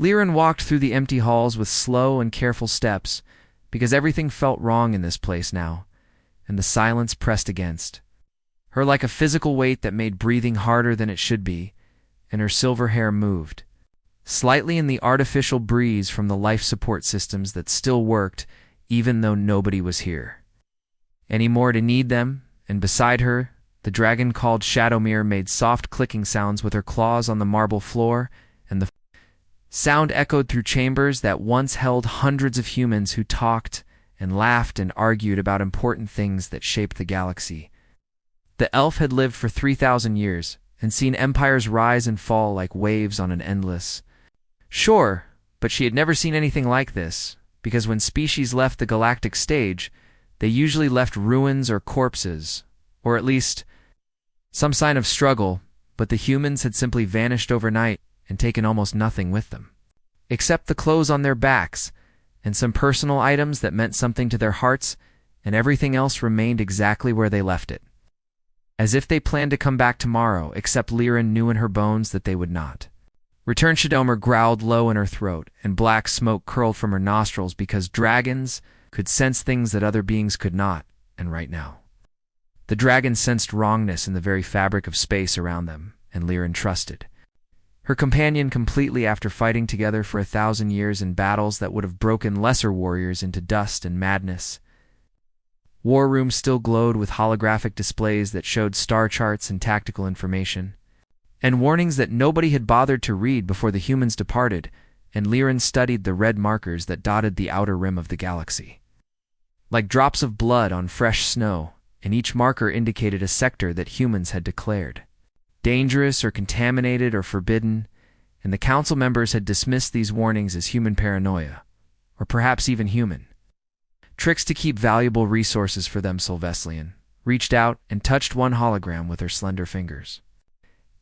Liren walked through the empty halls with slow and careful steps, because everything felt wrong in this place now, and the silence pressed against her like a physical weight that made breathing harder than it should be, and her silver hair moved slightly in the artificial breeze from the life support systems that still worked even though nobody was here anymore to need them. And beside her, the dragon called Shadowmere made soft clicking sounds with her claws on the marble floor, and the sound echoed through chambers that once held hundreds of humans who talked and laughed and argued about important things that shaped the galaxy. The elf had lived for 3,000 years and seen empires rise and fall like waves on an endless shore, but she had never seen anything like this, because when species left the galactic stage, they usually left ruins or corpses, or at least some sign of struggle, but the humans had simply vanished overnight and taken almost nothing with them, except the clothes on their backs and some personal items that meant something to their hearts, and everything else remained exactly where they left it, as if they planned to come back tomorrow, except Liren knew in her bones that they would not. Return. Shadowmere growled low in her throat, and black smoke curled from her nostrils because dragons could sense things that other beings could not, and right now the dragon sensed wrongness in the very fabric of space around them, and Liren trusted her companion completely after fighting together for 1,000 years in battles that would have broken lesser warriors into dust and madness. War rooms still glowed with holographic displays that showed star charts and tactical information, and warnings that nobody had bothered to read before the humans departed, and Liren studied the red markers that dotted the outer rim of the galaxy like drops of blood on fresh snow, and each marker indicated a sector that humans had declared dangerous or contaminated or forbidden, and the council members had dismissed these warnings as human paranoia, or perhaps even human tricks to keep valuable resources for them. Sylveslian reached out and touched one hologram with her slender fingers,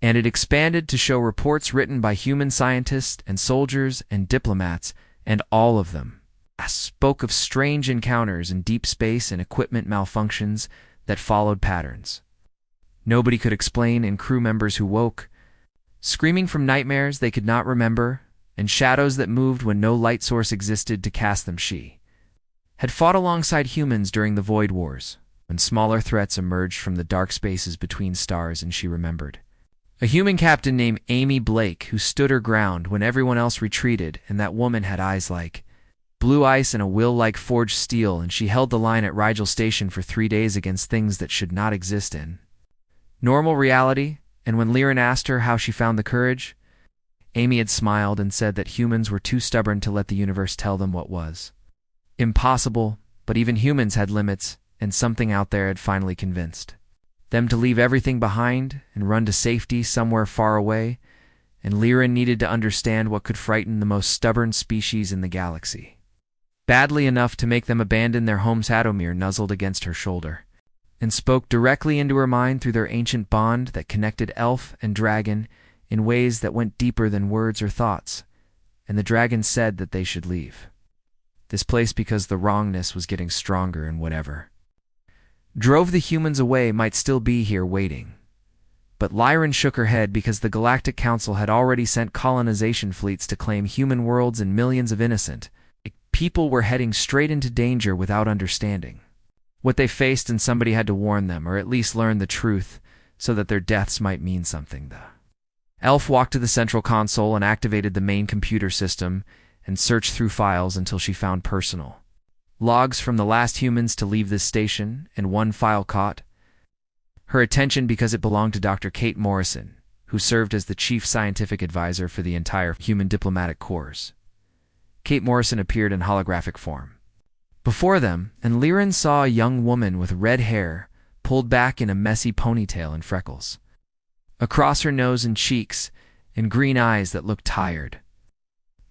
and it expanded to show reports written by human scientists and soldiers and diplomats, and all of them spoke of strange encounters in deep space and equipment malfunctions that followed patterns nobody could explain, and crew members who woke screaming from nightmares they could not remember, and shadows that moved when no light source existed to cast them. She had fought alongside humans during the Void Wars, when smaller threats emerged from the dark spaces between stars, and she remembered a human captain named Amy Blake who stood her ground when everyone else retreated, and that woman had eyes like blue ice and a will like forged steel, and she held the line at Rigel Station for 3 days against things that should not exist in normal reality. And when Liren asked her how she found the courage, Amy had smiled and said that humans were too stubborn to let the universe tell them what was impossible, but even humans had limits, and something out there had finally convinced them to leave everything behind and run to safety somewhere far away, and Liren needed to understand what could frighten the most stubborn species in the galaxy badly enough to make them abandon their home. Shadowmere nuzzled against her shoulder and spoke directly into her mind through their ancient bond that connected elf and dragon in ways that went deeper than words or thoughts, and the dragon said that they should leave this place because the wrongness was getting stronger, and whatever drove the humans away might still be here waiting. But Liren shook her head because the Galactic Council had already sent colonization fleets to claim human worlds, and millions of innocent people were heading straight into danger without understanding what they faced, and somebody had to warn them, or at least learn the truth, so that their deaths might mean something. The elf walked to the central console and activated the main computer system and searched through files until she found personal logs from the last humans to leave this station, and one file caught her attention because it belonged to Dr. Kate Morrison, who served as the chief scientific advisor for the entire human diplomatic corps. Kate Morrison appeared in holographic form before them, and Liren saw a young woman with red hair pulled back in a messy ponytail and freckles across her nose and cheeks, and green eyes that looked tired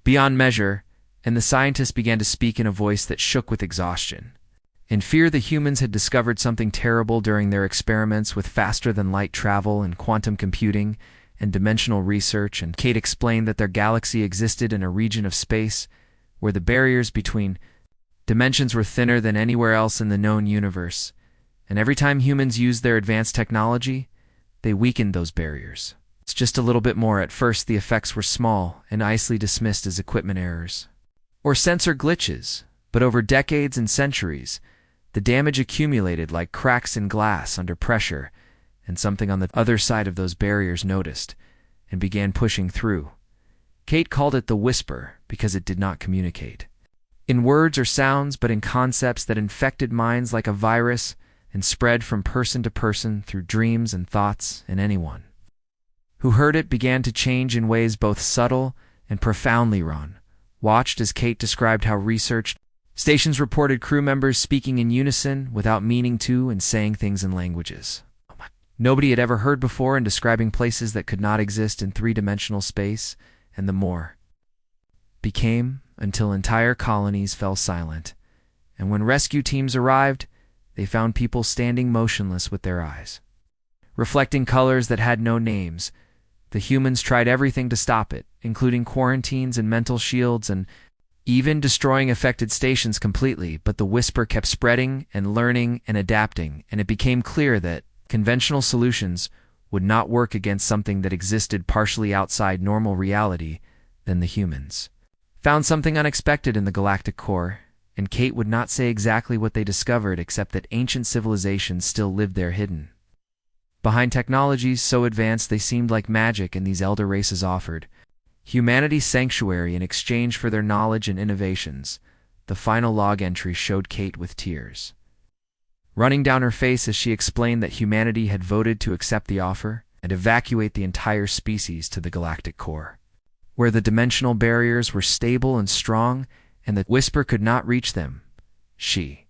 beyond measure, and the scientist began to speak in a voice that shook with exhaustion. In fear, the humans had discovered something terrible during their experiments with faster-than-light travel and quantum computing and dimensional research, and Kate explained that their galaxy existed in a region of space where the barriers between dimensions were thinner than anywhere else in the known universe, and every time humans used their advanced technology, they weakened those barriers. It's just a little bit more. At first, the effects were small and easily dismissed as equipment errors or sensor glitches, but over decades and centuries, the damage accumulated like cracks in glass under pressure, and something on the other side of those barriers noticed and began pushing through. Kate called it the whisper because it did not communicate in words or sounds, but in concepts that infected minds like a virus and spread from person to person through dreams and thoughts, and anyone who heard it began to change in ways both subtle and profoundly wrong. Watched as Kate described how research stations reported crew members speaking in unison without meaning to and saying things in languages nobody had ever heard before, and describing places that could not exist in three-dimensional space, and the more became until entire colonies fell silent, and when rescue teams arrived, they found people standing motionless with their eyes reflecting colors that had no names. The humans tried everything to stop it, including quarantines and mental shields and even destroying affected stations completely, but the whisper kept spreading and learning and adapting, and it became clear that conventional solutions would not work against something that existed partially outside normal reality. Then the humans found something unexpected in the galactic core, and Kate would not say exactly what they discovered except that ancient civilizations still lived there hidden behind technologies so advanced they seemed like magic, and these elder races offered humanity's sanctuary in exchange for their knowledge and innovations. The final log entry showed Kate with tears running down her face as she explained that humanity had voted to accept the offer and evacuate the entire species to the galactic core, where the dimensional barriers were stable and strong and the whisper could not reach them. She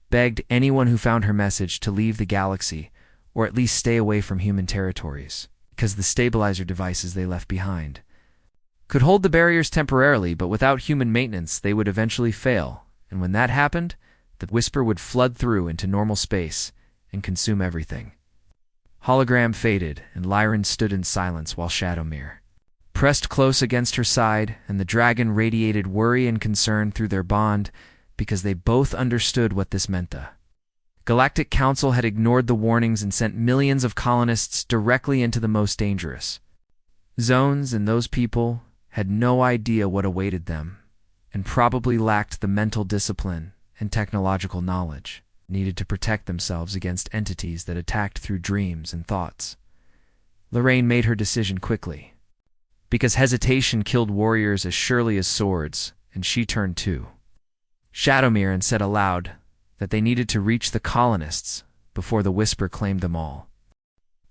begged anyone who found her message to leave the galaxy, or at least stay away from human territories, because the stabilizer devices they left behind could hold the barriers temporarily, but without human maintenance they would eventually fail, and when that happened, the whisper would flood through into normal space and consume everything. Hologram faded, and Lyran stood in silence while Shadowmere pressed close against her side, and the dragon radiated worry and concern through their bond because they both understood what this meant. The Galactic Council had ignored the warnings and sent millions of colonists directly into the most dangerous zones, and those people had no idea what awaited them, and probably lacked the mental discipline and technological knowledge needed to protect themselves against entities that attacked through dreams and thoughts. Lorraine made her decision quickly, because hesitation killed warriors as surely as swords, and she turned to Shadowmere and said aloud that they needed to reach the colonists before the whisper claimed them all.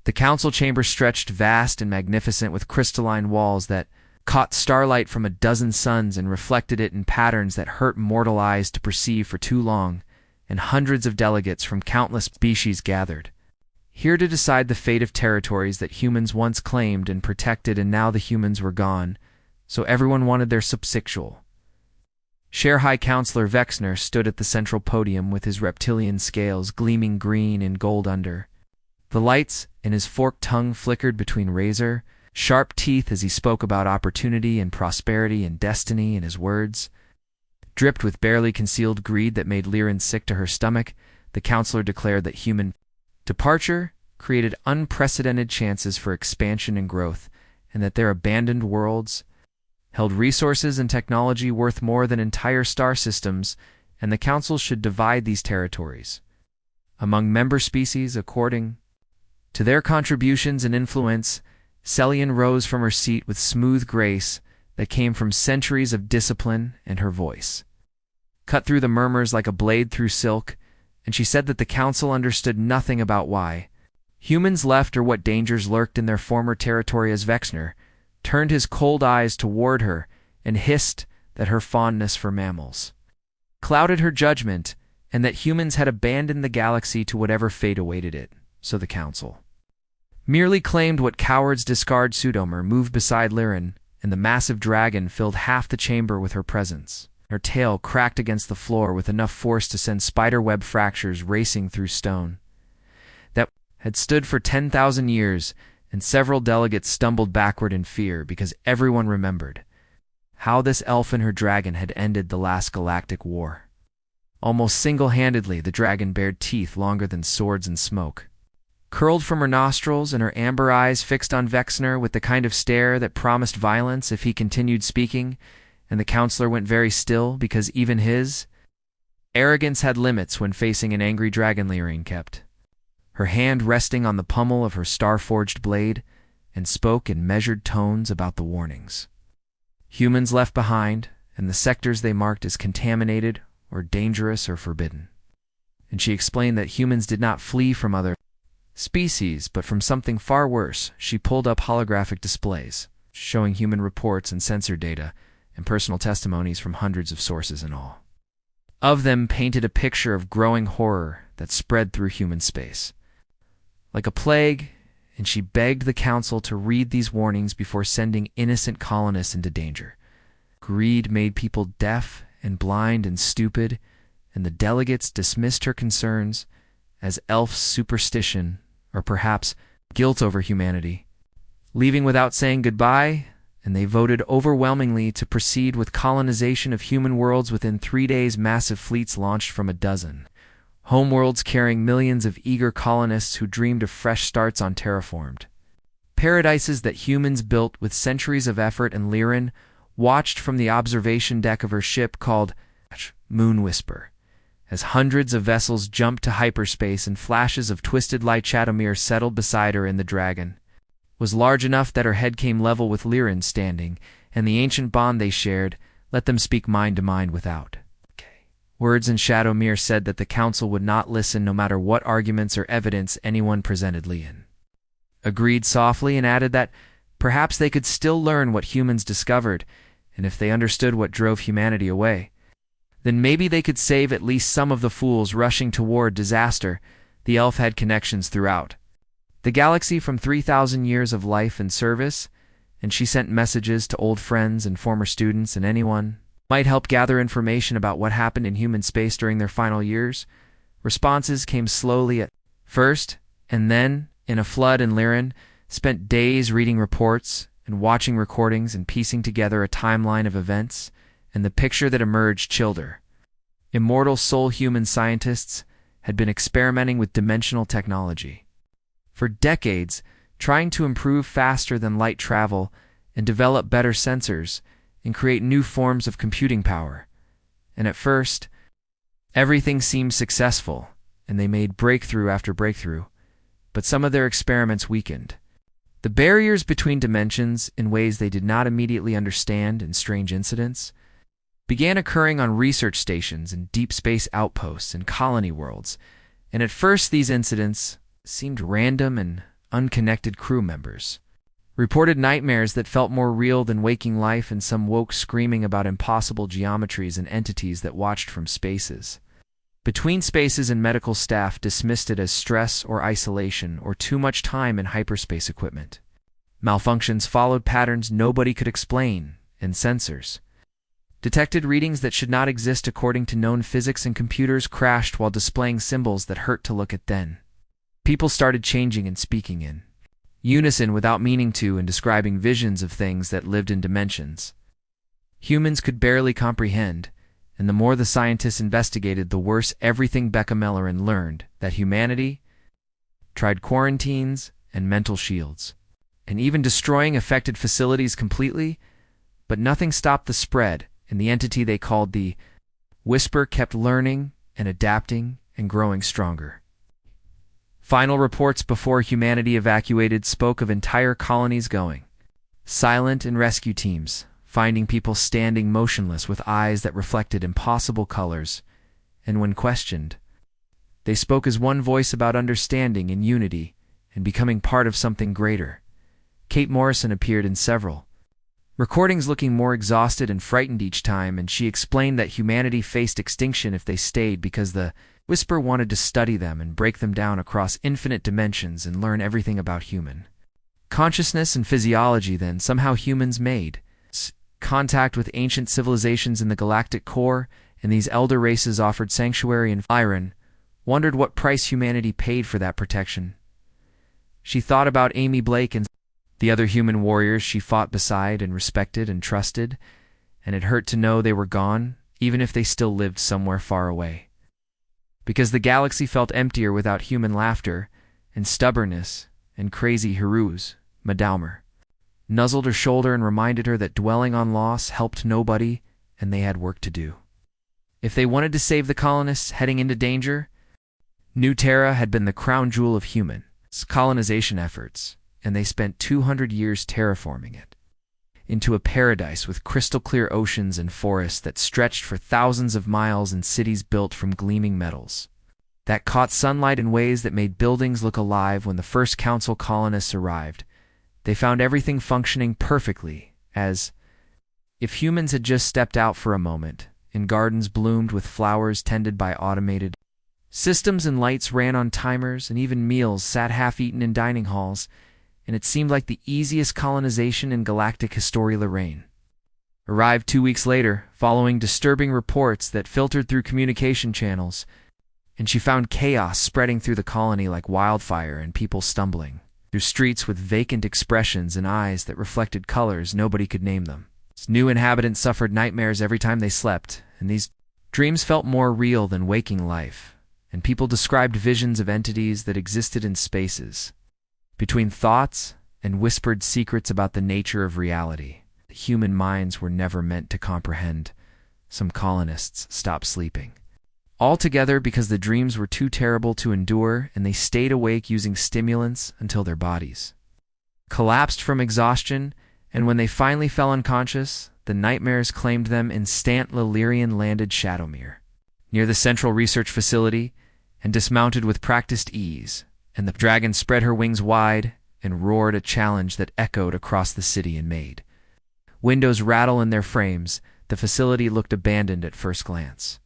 The council chamber stretched vast and magnificent, with crystalline walls that caught starlight from a dozen suns and reflected it in patterns that hurt mortal eyes to perceive for too long, and hundreds of delegates from countless species gathered here to decide the fate of territories that humans once claimed and protected, and now the humans were gone, so everyone wanted their subsexual share. High Counselor Vexner stood at the central podium with his reptilian scales gleaming green and gold under the lights, and his forked tongue flickered between razor sharp teeth as he spoke about opportunity and prosperity and destiny, and his words dripped with barely concealed greed that made Lyran sick to her stomach. The counselor declared that human departure created unprecedented chances for expansion and growth, and that their abandoned worlds held resources and technology worth more than entire star systems, and the council should divide these territories among member species according to their contributions and influence. Celian rose from her seat with smooth grace that came from centuries of discipline, and her voice cut through the murmurs like a blade through silk, and she said that the council understood nothing about why humans left or what dangers lurked in their former territory, as Vexner turned his cold eyes toward her and hissed that her fondness for mammals clouded her judgment, and that humans had abandoned the galaxy to whatever fate awaited it. So the council merely claimed what cowards discard. Pseudomer moved beside Lyran, and the massive dragon filled half the chamber with her presence. Her tail cracked against the floor with enough force to send spiderweb fractures racing through stone that had stood for 10,000 years, and several delegates stumbled backward in fear because everyone remembered how this elf and her dragon had ended the last galactic war. Almost single-handedly, the dragon bared teeth longer than swords and smoke curled from her nostrils and her amber eyes fixed on Vexner with the kind of stare that promised violence if he continued speaking, and the counselor went very still because even his arrogance had limits when facing an angry dragon Lyrin kept, her hand resting on the pommel of her star-forged blade, and spoke in measured tones about the warnings. Humans left behind, and the sectors they marked as contaminated or dangerous or forbidden. And she explained that humans did not flee from other species, but from something far worse. She pulled up holographic displays, showing human reports and sensor data, and personal testimonies from hundreds of sources in all. Of them painted a picture of growing horror that spread through human space, like a plague, and she begged the council to read these warnings before sending innocent colonists into danger. Greed made people deaf and blind and stupid, and the delegates dismissed her concerns as elf superstition or perhaps guilt over humanity, leaving without saying goodbye, and they voted overwhelmingly to proceed with colonization of human worlds within 3 days. Massive fleets launched from a dozen homeworlds carrying millions of eager colonists who dreamed of fresh starts on terraformed paradises that humans built with centuries of effort. And Lyrin watched from the observation deck of her ship called Moon Whisper as hundreds of vessels jumped to hyperspace and flashes of twisted light. Shadomir settled beside her, and the dragon was large enough that her head came level with Lyrin's standing, and the ancient bond they shared let them speak mind to mind without words. And Shadomir said that the council would not listen no matter what arguments or evidence anyone presented. Lyrin agreed softly and added that perhaps they could still learn what humans discovered, and if they understood what drove humanity away, then maybe they could save at least some of the fools rushing toward disaster. The elf had connections throughout the galaxy from 3,000 years of life and service, and she sent messages to old friends and former students and anyone might help gather information about what happened in human space during their final years. Responses came slowly at first, and then in a flood, and Lyrin spent days reading reports and watching recordings and piecing together a timeline of events, and the picture that emerged chilled her. Immortal soul human scientists had been experimenting with dimensional technology for decades, trying to improve faster than light travel and develop better sensors and create new forms of computing power. And at first, everything seemed successful, and they made breakthrough after breakthrough, but some of their experiments weakened the barriers between dimensions in ways they did not immediately understand, and strange incidents began occurring on research stations and deep space outposts and colony worlds, and at first these incidents seemed random, and unconnected crew members reported nightmares that felt more real than waking life, and some woke screaming about impossible geometries and entities that watched from spaces between spaces, and medical staff dismissed it as stress or isolation or too much time in hyperspace equipment. Malfunctions followed patterns nobody could explain, and sensors detected readings that should not exist according to known physics, and computers crashed while displaying symbols that hurt to look at. Then people started changing and speaking in unison without meaning to, and describing visions of things that lived in dimensions humans could barely comprehend. And the more the scientists investigated, the worse everything. Becca Mellerin learned that humanity tried quarantines and mental shields, and even destroying affected facilities completely, but nothing stopped the spread, and the entity they called the Whisper kept learning and adapting and growing stronger. Final reports before humanity evacuated spoke of entire colonies going silent, and rescue teams finding people standing motionless with eyes that reflected impossible colors, and when questioned, they spoke as one voice about understanding and unity and becoming part of something greater. Kate Morrison appeared in several recordings looking more exhausted and frightened each time, and she explained that humanity faced extinction if they stayed because the Whisper wanted to study them and break them down across infinite dimensions and learn everything about human consciousness and physiology. Then somehow humans made contact with ancient civilizations in the galactic core, and these elder races offered sanctuary. And Lyrin wondered what price humanity paid for that protection. She thought about Amy Blake and the other human warriors she fought beside and respected and trusted, and it hurt to know they were gone, even if they still lived somewhere far away. Because the galaxy felt emptier without human laughter, and stubbornness, and crazy Hiruz, Madaumer, nuzzled her shoulder and reminded her that dwelling on loss helped nobody and they had work to do. If they wanted to save the colonists heading into danger, New Terra had been the crown jewel of human colonization efforts, and they spent 200 years terraforming it into a paradise with crystal-clear oceans and forests that stretched for thousands of miles and cities built from gleaming metals that caught sunlight in ways that made buildings look alive. When the first council colonists arrived, they found everything functioning perfectly, as if humans had just stepped out for a moment, and gardens bloomed with flowers tended by automated systems, and lights ran on timers, and even meals sat half-eaten in dining halls, and it seemed like the easiest colonization in Galactic HFY Lorraine. Arrived 2 weeks later, following disturbing reports that filtered through communication channels, and she found chaos spreading through the colony like wildfire and people stumbling through streets with vacant expressions and eyes that reflected colors nobody could name them. New inhabitants suffered nightmares every time they slept, and these dreams felt more real than waking life, and people described visions of entities that existed in spaces between thoughts and whispered secrets about the nature of reality that human minds were never meant to comprehend. Some colonists stopped sleeping altogether because the dreams were too terrible to endure, and they stayed awake using stimulants until their bodies collapsed from exhaustion, and when they finally fell unconscious, the nightmares claimed them. Instant Lilirian landed Shadowmere near the central research facility and dismounted with practiced ease, and the dragon spread her wings wide and roared a challenge that echoed across the city and made windows rattle in their frames. The facility looked abandoned at first glance,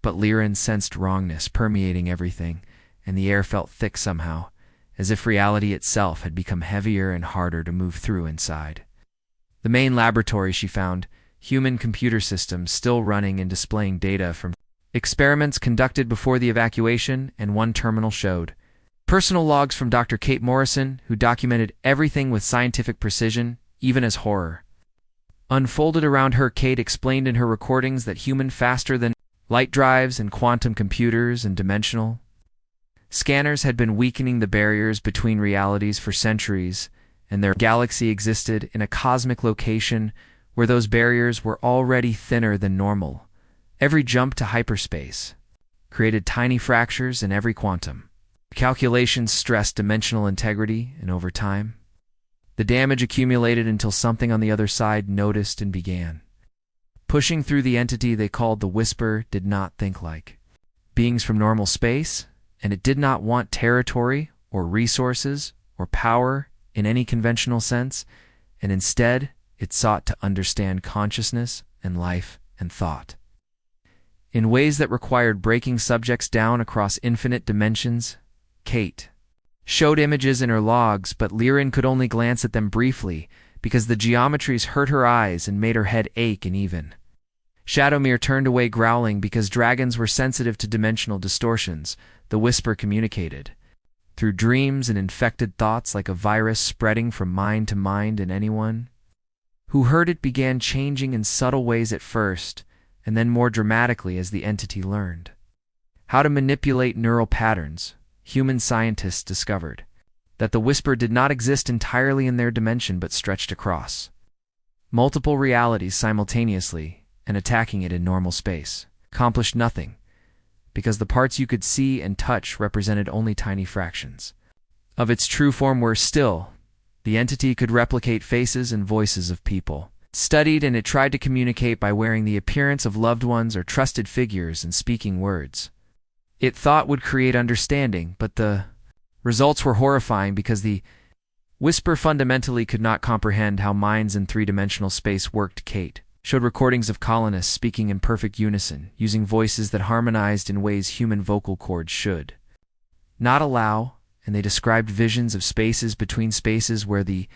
but Liren sensed wrongness permeating everything, and the air felt thick somehow, as if reality itself had become heavier and harder to move through inside. The main laboratory she found, human computer systems still running and displaying data from experiments conducted before the evacuation, and one terminal showed personal logs from Dr. Kate Morrison, who documented everything with scientific precision, even as horror unfolded around her. Kate explained in her recordings that human faster than light drives and quantum computers and dimensional scanners had been weakening the barriers between realities for centuries, and their galaxy existed in a cosmic location where those barriers were already thinner than normal. Every jump to hyperspace created tiny fractures in every quantum. Calculations stressed dimensional integrity, and over time, the damage accumulated until something on the other side noticed and began pushing through. The entity they called the Whisper did not think like beings from normal space, and it did not want territory or resources or power in any conventional sense, and instead it sought to understand consciousness and life and thought in ways that required breaking subjects down across infinite dimensions. Kate showed images in her logs, but Liren could only glance at them briefly because the geometries hurt her eyes and made her head ache. And even Shadowmere turned away growling because dragons were sensitive to dimensional distortions. The Whisper communicated through dreams and infected thoughts like a virus spreading from mind to mind, and anyone who heard it began changing in subtle ways at first, and then more dramatically as the entity learned how to manipulate neural patterns. Human scientists discovered that the Whisper did not exist entirely in their dimension but stretched across multiple realities simultaneously, and attacking it in normal space accomplished nothing, because the parts you could see and touch represented only tiny fractions of its true form. Were still, the entity could replicate faces and voices of people studied, and it tried to communicate by wearing the appearance of loved ones or trusted figures and speaking words it thought would create understanding, but the results were horrifying because the Whisper fundamentally could not comprehend how minds in three-dimensional space worked. Kate showed recordings of colonists speaking in perfect unison, using voices that harmonized in ways human vocal cords should not allow, and they described visions of spaces between spaces where the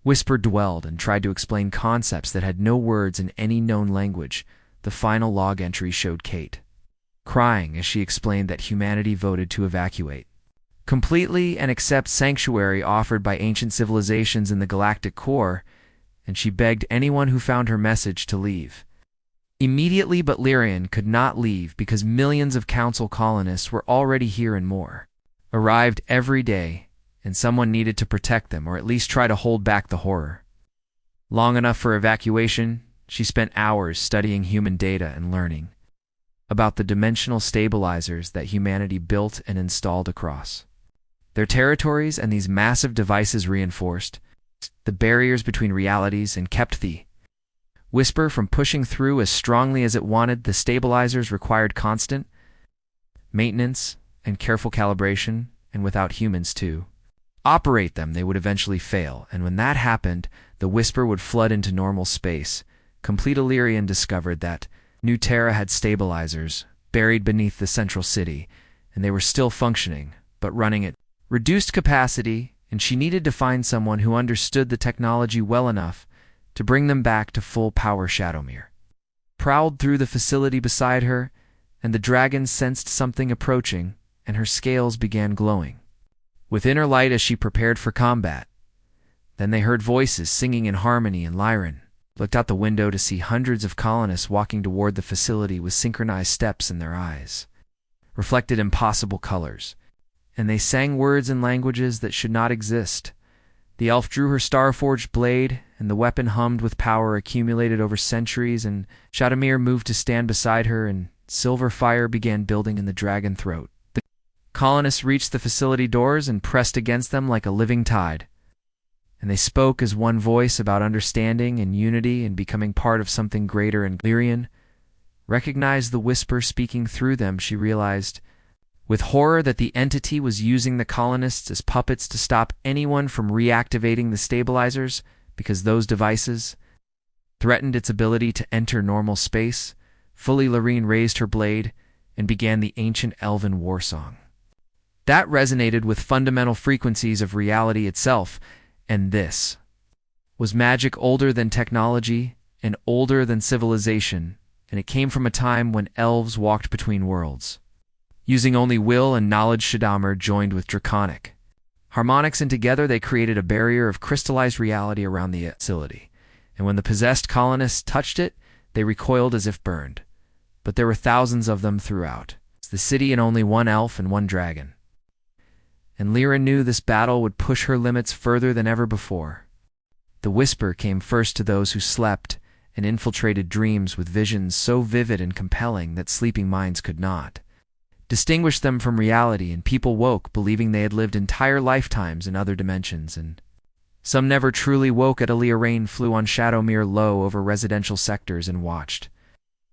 Whisper dwelled, and tried to explain concepts that had no words in any known language. The final log entry showed Kate crying as she explained that humanity voted to evacuate completely and accept sanctuary offered by ancient civilizations in the galactic core, and she begged anyone who found her message to leave immediately. But Liren could not leave because millions of council colonists were already here, and more arrived every day, and someone needed to protect them or at least try to hold back the horror. Long enough for evacuation, she spent hours studying human data and learning about the dimensional stabilizers that humanity built and installed across their territories, and these massive devices reinforced the barriers between realities and kept the whisper from pushing through as strongly as it wanted. The stabilizers required constant maintenance and careful calibration, and without humans to operate them, they would eventually fail. And when that happened, the whisper would flood into normal space. Complete Illyrian discovered that New Terra had stabilizers buried beneath the central city, and they were still functioning, but running at reduced capacity, and she needed to find someone who understood the technology well enough to bring them back to full power. Shadowmere prowled through the facility beside her, and the dragon sensed something approaching, and her scales began glowing with inner light as she prepared for combat. Then they heard voices singing in harmony, and Lyran looked out the window to see hundreds of colonists walking toward the facility with synchronized steps, in their eyes reflected impossible colors, and they sang words in languages that should not exist. The elf drew her star-forged blade, and the weapon hummed with power accumulated over centuries, and Shadowmere moved to stand beside her, and silver fire began building in the dragon throat. The colonists reached the facility doors and pressed against them like a living tide, and they spoke as one voice about understanding and unity and becoming part of something greater. And Lyrian recognized the whisper speaking through them. She realized with horror that the entity was using the colonists as puppets to stop anyone from reactivating the stabilizers, because those devices threatened its ability to enter normal space. Fully, Lyrene raised her blade and began the ancient elven war song. That resonated with fundamental frequencies of reality itself, and this was magic older than technology and older than civilization, and it came from a time when elves walked between worlds, using only will and knowledge. Shadowmere joined with draconic harmonics, and together they created a barrier of crystallized reality around the facility. And when the possessed colonists touched it, they recoiled as if burned. But there were thousands of them throughout the city, and only one elf and one dragon. And Lyra knew this battle would push her limits further than ever before. The whisper came first to those who slept and infiltrated dreams with visions so vivid and compelling that sleeping minds could not distinguish them from reality, and people woke believing they had lived entire lifetimes in other dimensions, and some never truly woke. At Aaliyah, rain flew on Shadowmere low over residential sectors and watched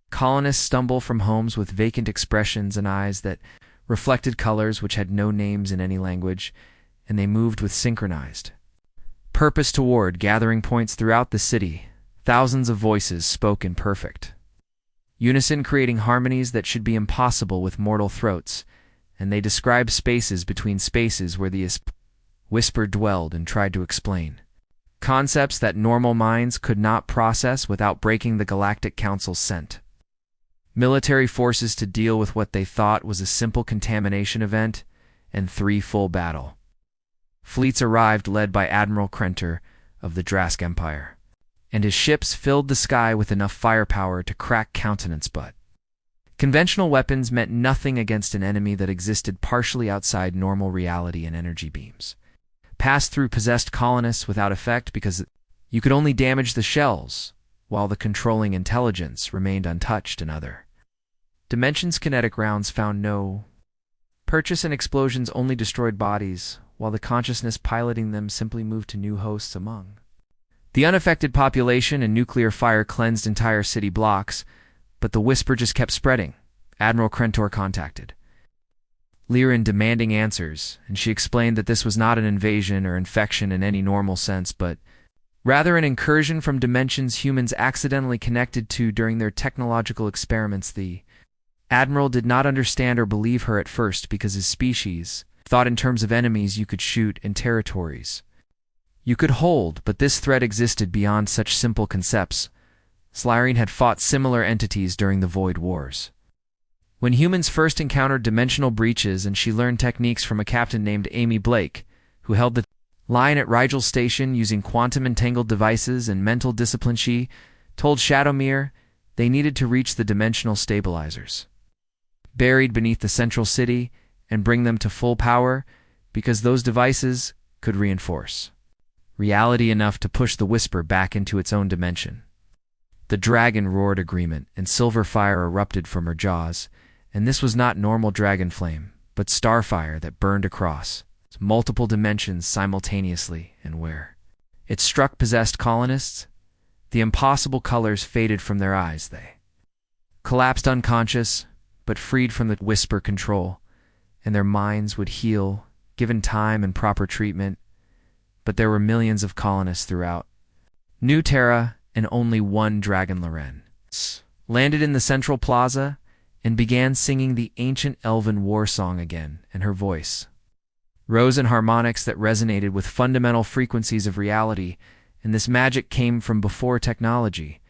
colonists stumble from homes with vacant expressions and eyes that reflected colors which had no names in any language, and they moved with synchronized purpose toward gathering points throughout the city. Thousands of voices spoke in perfect unison, creating harmonies that should be impossible with mortal throats, and they described spaces between spaces where the whisper dwelled, and tried to explain concepts that normal minds could not process without breaking the Galactic Council's scent. Military forces to deal with what they thought was a simple contamination event, and 3 full battle fleets arrived, led by Admiral Krenter of the Drask Empire, and his ships filled the sky with enough firepower to crack countenance. But conventional weapons meant nothing against an enemy that existed partially outside normal reality, and energy beams passed through possessed colonists without effect because you could only damage the shells, while the controlling intelligence remained untouched. In other dimensions, kinetic rounds found no purchase, and explosions only destroyed bodies, while the consciousness piloting them simply moved to new hosts among the unaffected population, and nuclear fire cleansed entire city blocks. But the whisper just kept spreading. Admiral Krentor contacted Lyran, demanding answers, and she explained that this was not an invasion or infection in any normal sense, but rather an incursion from dimensions humans accidentally connected to during their technological experiments. The Admiral did not understand or believe her at first, because his species thought in terms of enemies you could shoot and territories you could hold, but this threat existed beyond such simple concepts. Slyrine had fought similar entities during the Void Wars, when humans first encountered dimensional breaches, and she learned techniques from a captain named Amy Blake, who held the line at Rigel Station using quantum-entangled devices and mental discipline. She told Shadowmere they needed to reach the dimensional stabilizers buried beneath the central city, and bring them to full power because those devices could reinforce reality enough to push the Whisper back into its own dimension. The dragon roared agreement, and silver fire erupted from her jaws, and this was not normal dragon flame, but starfire that burned across multiple dimensions simultaneously, and where it struck possessed colonists, the impossible colors faded from their eyes. They collapsed unconscious, but freed from the Whisper control, and their minds would heal, given time and proper treatment. But there were millions of colonists throughout New Terra, and only one dragon, Loren, landed in the central plaza and began singing the ancient elven war song again, and her voice rose in harmonics that resonated with fundamental frequencies of reality, and this magic came from before technology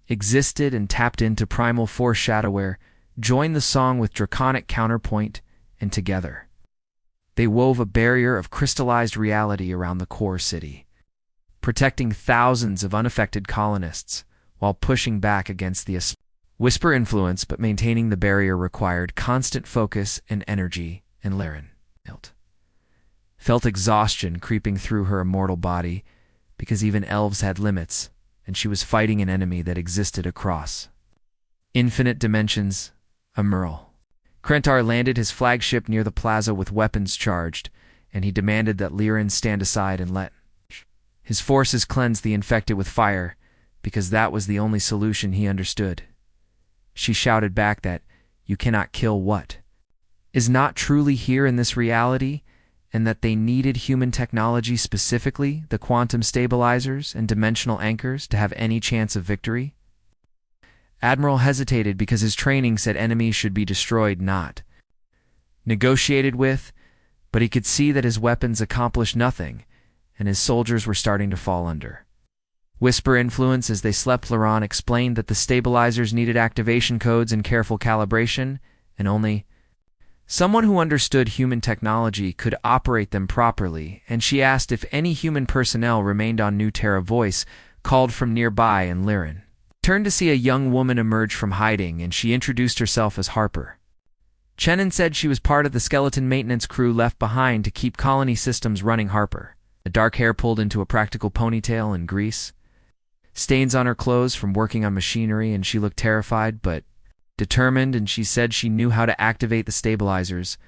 existed and tapped into primal foreshadowware, joined the song with draconic counterpoint, and together they wove a barrier of crystallized reality around the core city, protecting thousands of unaffected colonists while pushing back against the Whisper influence, but maintaining the barrier required constant focus and energy, and Laren felt exhaustion creeping through her immortal body because even elves had limits, and she was fighting an enemy that existed across infinite dimensions. A Merle Krentar landed his flagship near the plaza with weapons charged, and he demanded that Liren stand aside and let his forces cleanse the infected with fire, because that was the only solution he understood. She shouted back that you cannot kill what is not truly here in this reality, and that they needed human technology, specifically the quantum stabilizers and dimensional anchors, to have any chance of victory. Admiral hesitated because his training said enemies should be destroyed, not negotiated with, but he could see that his weapons accomplished nothing, and his soldiers were starting to fall under Whisper influence as they slept. Laurent explained that the stabilizers needed activation codes and careful calibration, and only someone who understood human technology could operate them properly, and she asked if any human personnel remained on New Terra. Voice called from nearby, and Liren turned to see a young woman emerge from hiding, and she introduced herself as Harper. Chenin said she was part of the skeleton maintenance crew left behind to keep colony systems running. Harper, the dark hair pulled into a practical ponytail and grease stains on her clothes from working on machinery, and she looked terrified but determined, and she said she knew how to activate the stabilizers.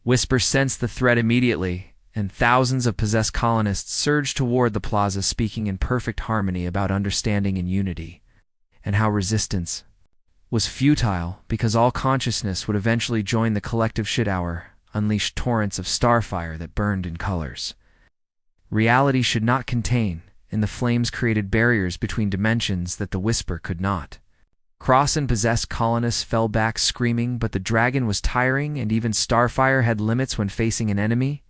Whisper sensed the threat immediately, and thousands of possessed colonists surged toward the plaza, speaking in perfect harmony about understanding and unity, and how resistance was futile because all consciousness would eventually join the collective shit hour, unleash torrents of starfire that burned in colors reality should not contain, and the flames created barriers between dimensions that the Whisper could not cross, and possessed colonists fell back screaming, but the dragon was tiring, and even starfire had limits when facing an enemy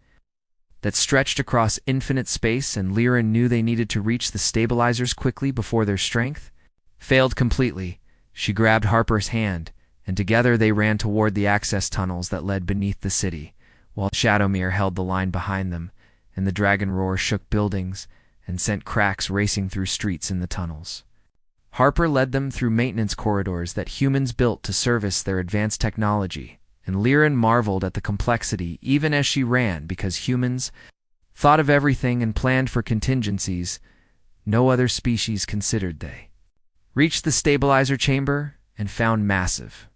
that stretched across infinite space, and Liren knew they needed to reach the stabilizers quickly before their strength failed completely. She grabbed Harper's hand, and together they ran toward the access tunnels that led beneath the city, while Shadowmere held the line behind them, and the dragon roar shook buildings and sent cracks racing through streets in the tunnels. Harper led them through maintenance corridors that humans built to service their advanced technology, and Liren marveled at the complexity even as she ran, because humans thought of everything and planned for contingencies no other species considered. They reached the stabilizer chamber and found massive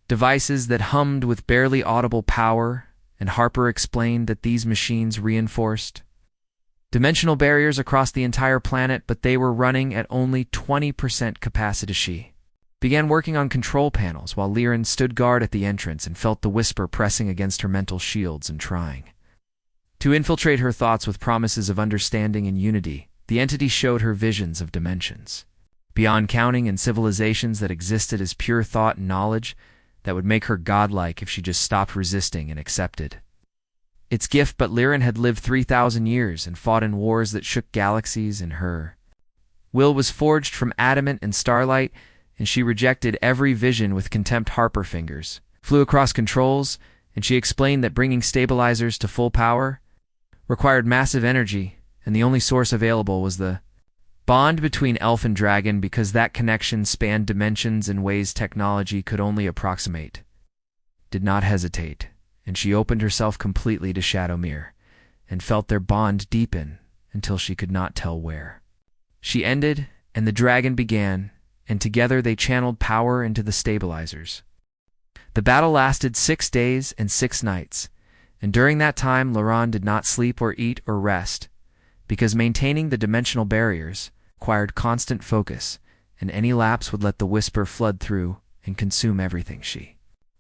devices that hummed with barely audible power, and Harper explained that these machines reinforced dimensional barriers across the entire planet, but they were running at only 20% capacity. She began working on control panels while Liren stood guard at the entrance and felt the Whisper pressing against her mental shields and trying to infiltrate her thoughts with promises of understanding and unity. The entity showed her visions of dimensions beyond counting, and civilizations that existed as pure thought and knowledge that would make her godlike if she just stopped resisting and accepted its gift. But Liren had lived 3,000 years and fought in wars that shook galaxies, and her will was forged from adamant and starlight, and she rejected every vision with contempt. Harper fingers flew across controls, and she explained that bringing stabilizers to full power required massive energy, and the only source available was the bond between elf and dragon, because that connection spanned dimensions in ways technology could only approximate. Did not hesitate, and she opened herself completely to Shadowmere, and felt their bond deepen until she could not tell where. She ended, and the dragon began, and together they channeled power into the stabilizers. The battle lasted 6 days and 6 nights, and during that time Laurent did not sleep or eat or rest, because maintaining the dimensional barriers required constant focus, and any lapse would let the whisper flood through and consume everything. She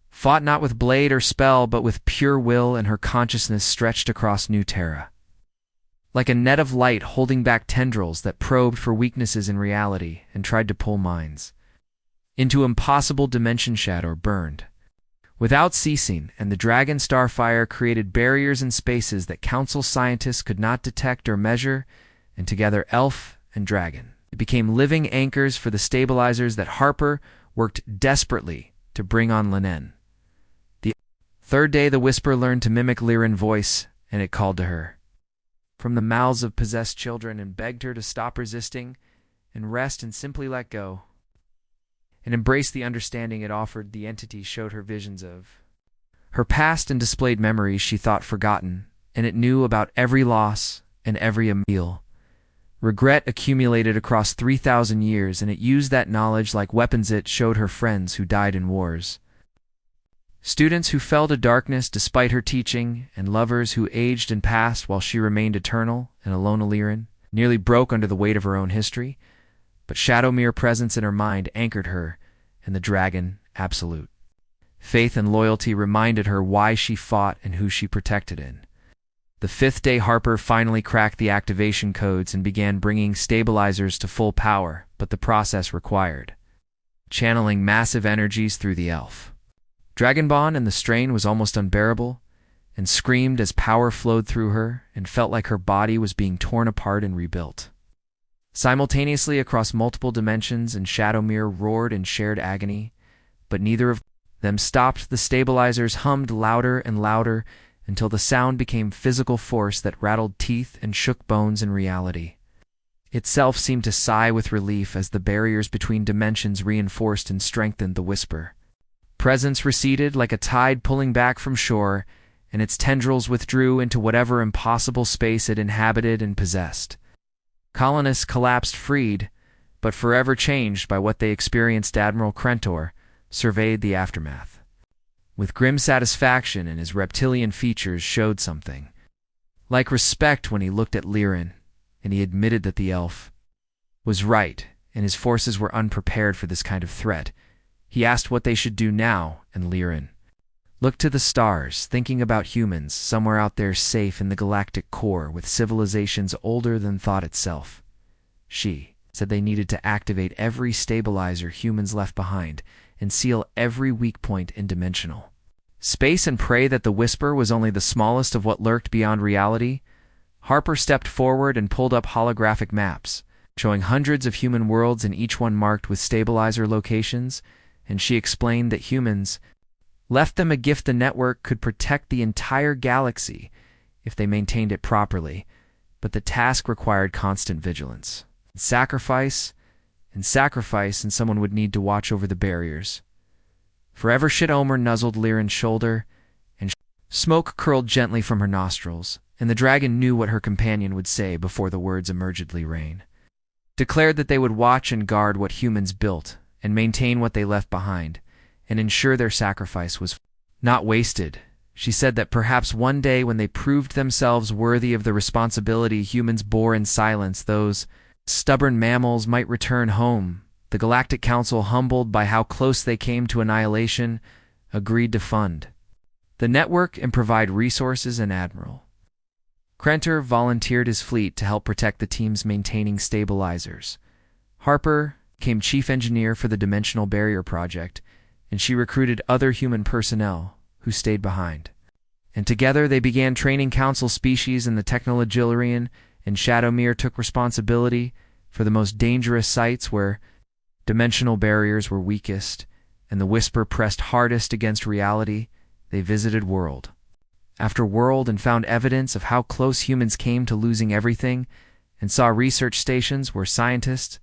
fought not with blade or spell, but with pure will, and her consciousness stretched across New Terra, like a net of light holding back tendrils that probed for weaknesses in reality and tried to pull minds into impossible dimension shadow burned without ceasing, and the dragon starfire created barriers and spaces that council scientists could not detect or measure, and together elf and dragon became living anchors for the stabilizers that Harper worked desperately to bring on Linen. The third day the whisper learned to mimic Lyran voice, and it called to her from the mouths of possessed children and begged her to stop resisting and rest and simply let go and embrace the understanding it offered. The entity showed her visions of her past and displayed memories she thought forgotten, and it knew about every loss and every appeal. Regret accumulated across 3,000 years, and it used that knowledge like weapons. It showed her friends who died in wars, students who fell to darkness despite her teaching, and lovers who aged and passed while she remained eternal and alone. Lyran nearly broke under the weight of her own history, but Shadowmere presence in her mind anchored her, and the dragon, absolute faith and loyalty, reminded her why she fought and who she protected in. The 5th day Harper finally cracked the activation codes and began bringing stabilizers to full power, but the process required channeling massive energies through the elf Dragonbond, and the strain was almost unbearable, and screamed as power flowed through her and felt like her body was being torn apart and rebuilt simultaneously across multiple dimensions, and Shadowmere roared in shared agony, but neither of them stopped. The stabilizers hummed louder and louder until the sound became physical force that rattled teeth and shook bones, and reality itself seemed to sigh with relief as the barriers between dimensions reinforced and strengthened. The whisper presence receded like a tide pulling back from shore, and its tendrils withdrew into whatever impossible space it inhabited and possessed. Colonists collapsed freed, but forever changed by what they experienced. Admiral Krentor surveyed the aftermath with grim satisfaction, and his reptilian features showed something like respect when he looked at Lyran, and he admitted that the elf was right, and his forces were unprepared for this kind of threat. He asked what they should do now, and Lyran looked to the stars, thinking about humans somewhere out there safe in the galactic core with civilizations older than thought itself. She said they needed to activate every stabilizer humans left behind and seal every weak point in dimensional space, and pray that the whisper was only the smallest of what lurked beyond reality. Harper stepped forward and pulled up holographic maps, showing hundreds of human worlds and each one marked with stabilizer locations, and she explained that humans left them a gift. The network could protect the entire galaxy if they maintained it properly, but the task required constant vigilance, sacrifice, and someone would need to watch over the barriers. Forever Shit-Omer nuzzled Lyran's shoulder, and smoke curled gently from her nostrils, and the dragon knew what her companion would say before the words emerged. Lyran declared that they would watch and guard what humans built, and maintain what they left behind, and ensure their sacrifice was not wasted. She said that perhaps one day, when they proved themselves worthy of the responsibility humans bore in silence, those stubborn mammals might return home. The Galactic Council, humbled by how close they came to annihilation, agreed to fund the network and provide resources, and Admiral Krentor volunteered his fleet to help protect the teams maintaining stabilizers. Harper became chief engineer for the Dimensional Barrier Project, and she recruited other human personnel who stayed behind. And together they began training council species in the Technologillerian, and Shadowmere took responsibility for the most dangerous sites where dimensional barriers were weakest, and the whisper pressed hardest against reality. They visited world after world and found evidence of how close humans came to losing everything, and saw research stations where scientists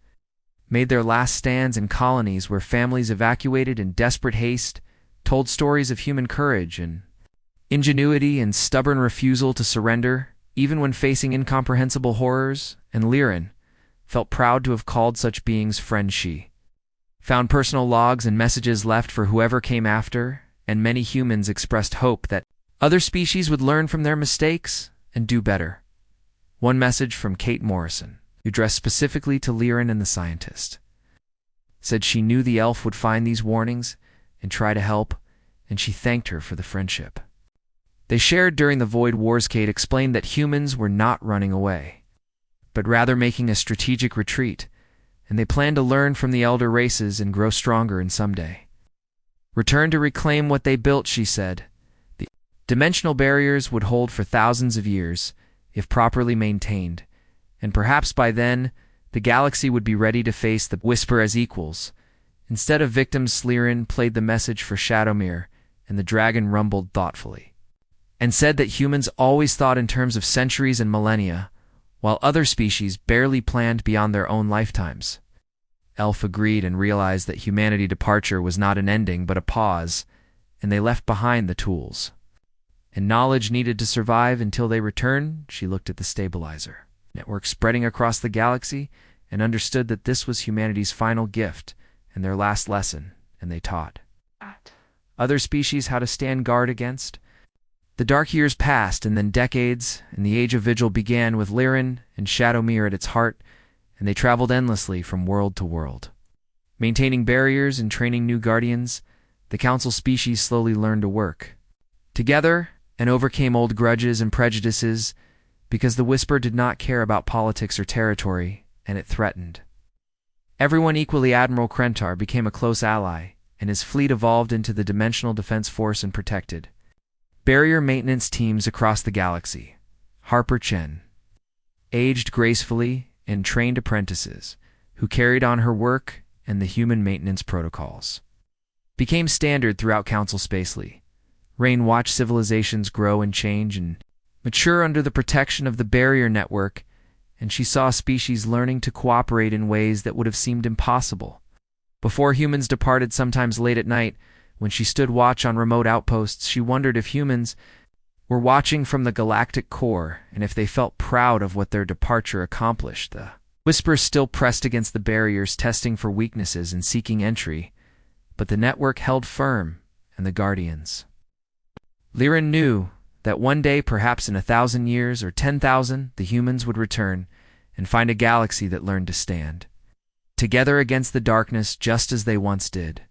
made their last stands, in colonies where families evacuated in desperate haste, told stories of human courage, and ingenuity and stubborn refusal to surrender, even when facing incomprehensible horrors, and Liren felt proud to have called such beings friend. She found personal logs and messages left for whoever came after, and many humans expressed hope that other species would learn from their mistakes and do better. One message from Kate Morrison, addressed specifically to Liren and the scientist, said she knew the elf would find these warnings and try to help, and she thanked her for the friendship they shared during the Void Wars. Kate explained that humans were not running away, but rather making a strategic retreat, and they planned to learn from the elder races and grow stronger and someday return to reclaim what they built. She said the dimensional barriers would hold for thousands of years if properly maintained, and perhaps by then the galaxy would be ready to face the Whisper as equals. Instead of victims, Liren played the message for Shadowmere, and the dragon rumbled thoughtfully and said that humans always thought in terms of centuries and millennia, while other species barely planned beyond their own lifetimes. Elf agreed and realized that humanity's departure was not an ending but a pause, and they left behind the tools and knowledge needed to survive until they returned. She looked at the stabilizer network spreading across the galaxy and understood that this was humanity's final gift and their last lesson, and they taught other species how to stand guard against. The dark years passed, and then decades, and the Age of Vigil began with Liren and Shadowmere at its heart, and they traveled endlessly from world to world. Maintaining barriers and training new guardians, the Council species slowly learned to work together and overcame old grudges and prejudices, because the Whisper did not care about politics or territory, and it threatened everyone equally. Admiral Krentar became a close ally, and his fleet evolved into the Dimensional Defense Force and protected barrier maintenance teams across the galaxy. Harper Chen aged gracefully and trained apprentices who carried on her work, and the human maintenance protocols became standard throughout Council Spacely. Rain watched civilizations grow and change and mature under the protection of the barrier network, and she saw species learning to cooperate in ways that would have seemed impossible before humans departed. Sometimes late at night, when she stood watch on remote outposts, she wondered if humans were watching from the galactic core, and if they felt proud of what their departure accomplished. The Whispers still pressed against the barriers, testing for weaknesses and seeking entry, but the network held firm, and the Guardians. Liren knew that one day, perhaps in 1,000 years or 10,000, the humans would return and find a galaxy that learned to stand together against the darkness just as they once did.